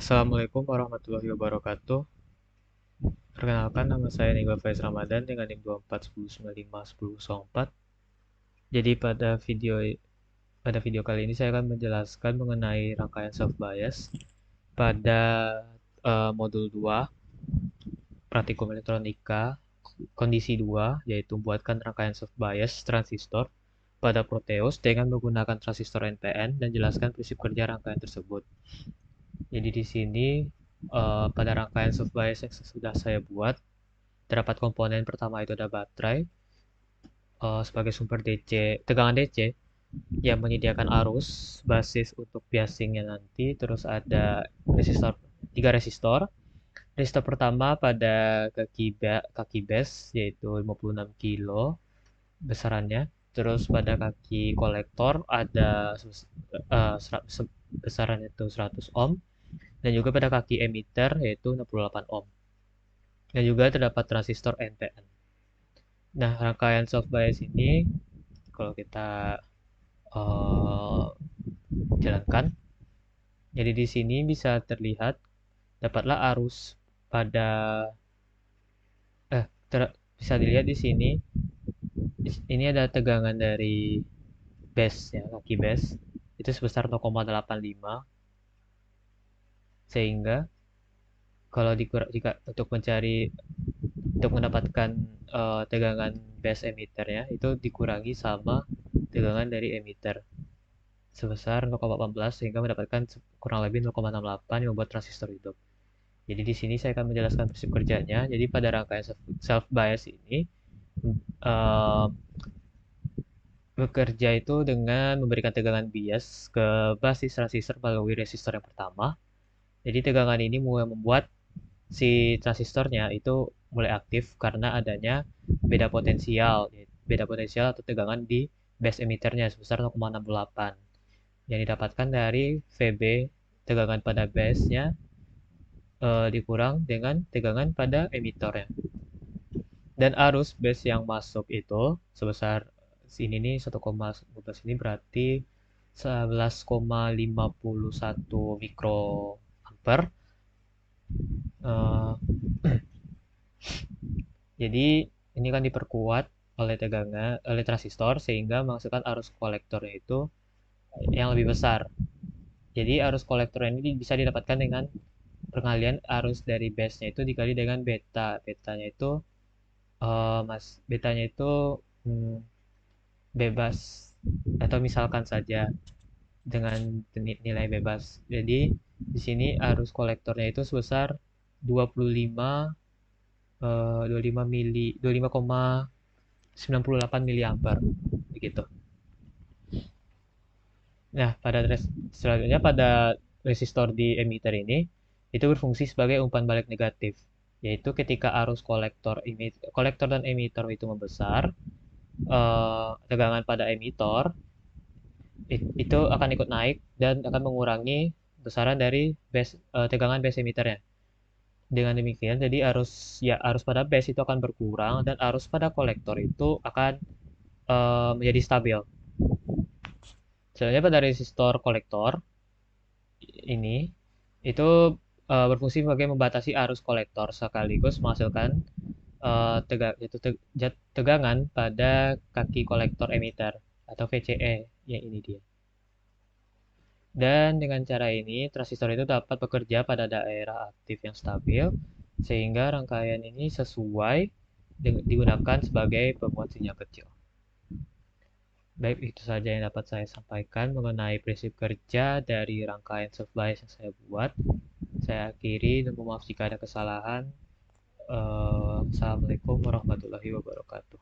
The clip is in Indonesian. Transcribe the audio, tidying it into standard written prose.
Assalamualaikum warahmatullahi wabarakatuh. Perkenalkan, nama saya Nigel Faiz Ramadan dengan NIM 2410951004. Jadi pada video kali ini saya akan menjelaskan mengenai rangkaian self bias pada modul 2 praktikum elektronika kondisi 2, yaitu buatkan rangkaian self bias transistor pada Proteus dengan menggunakan transistor NPN dan jelaskan prinsip kerja rangkaian tersebut. Jadi di sini pada rangkaian self bias yang sudah saya buat, terdapat komponen pertama itu ada baterai sebagai sumber DC, tegangan DC yang menyediakan arus basis untuk biasingnya nanti. Terus ada resistor, 3 resistor. Resistor pertama pada kaki base yaitu 56 kilo besarannya. Terus pada kaki kolektor ada besarannya itu 100 ohm, dan juga pada kaki emitter yaitu 68 ohm. Dan juga terdapat transistor NPN. Nah, rangkaian self bias ini kalau kita jalankan, jadi di sini bisa terlihat dapatlah arus pada bisa dilihat di sini. Ini ada tegangan dari base ya, kaki base itu sebesar 0,85, sehingga kalau jika untuk mendapatkan tegangan base emitternya itu dikurangi sama tegangan dari emitter sebesar 0,18, sehingga mendapatkan kurang lebih 0,68 yang membuat transistor hidup. Jadi di sini saya akan menjelaskan prinsip kerjanya. Jadi pada rangkaian self bias ini bekerja itu dengan memberikan tegangan bias ke basis transistor melalui resistor yang pertama. Jadi tegangan ini mulai membuat si transistornya itu mulai aktif karena adanya beda potensial atau tegangan di base emitternya sebesar 0,68 yang didapatkan dari VB, tegangan pada base-nya dikurang dengan tegangan pada emitornya. Dan arus base yang masuk itu sebesar sini nih 1,15, ini berarti 11,51 mikroampere. Jadi ini kan diperkuat oleh transistor sehingga menghasilkan arus kolektornya itu yang lebih besar. Jadi arus kolektor ini bisa didapatkan dengan pengalian arus dari base-nya itu dikali dengan beta. Betanya itu bebas, atau misalkan saja dengan nilai bebas. Jadi di sini arus kolektornya itu sebesar 25,98 miliampere begitu. Nah, selanjutnya pada resistor di emitter ini itu berfungsi sebagai umpan balik negatif, yaitu ketika arus kolektor dan emitter itu membesar, tegangan pada emitter itu akan ikut naik dan akan mengurangi besaran dari tegangan base emitternya. Dengan demikian, jadi arus pada base itu akan berkurang dan arus pada kolektor itu akan menjadi stabil. Selanjutnya pada resistor kolektor ini itu berfungsi sebagai membatasi arus kolektor sekaligus menghasilkan tegangan pada kaki kolektor emitter atau VCE, yang ini dia. Dan dengan cara ini transistor itu dapat bekerja pada daerah aktif yang stabil sehingga rangkaian ini sesuai digunakan sebagai pemuat sinyal kecil. Baik, itu saja yang dapat saya sampaikan mengenai prinsip kerja dari rangkaian self bias yang saya buat. Saya akhiri dan mohon maaf jika ada kesalahan. Assalamualaikum warahmatullahi wabarakatuh.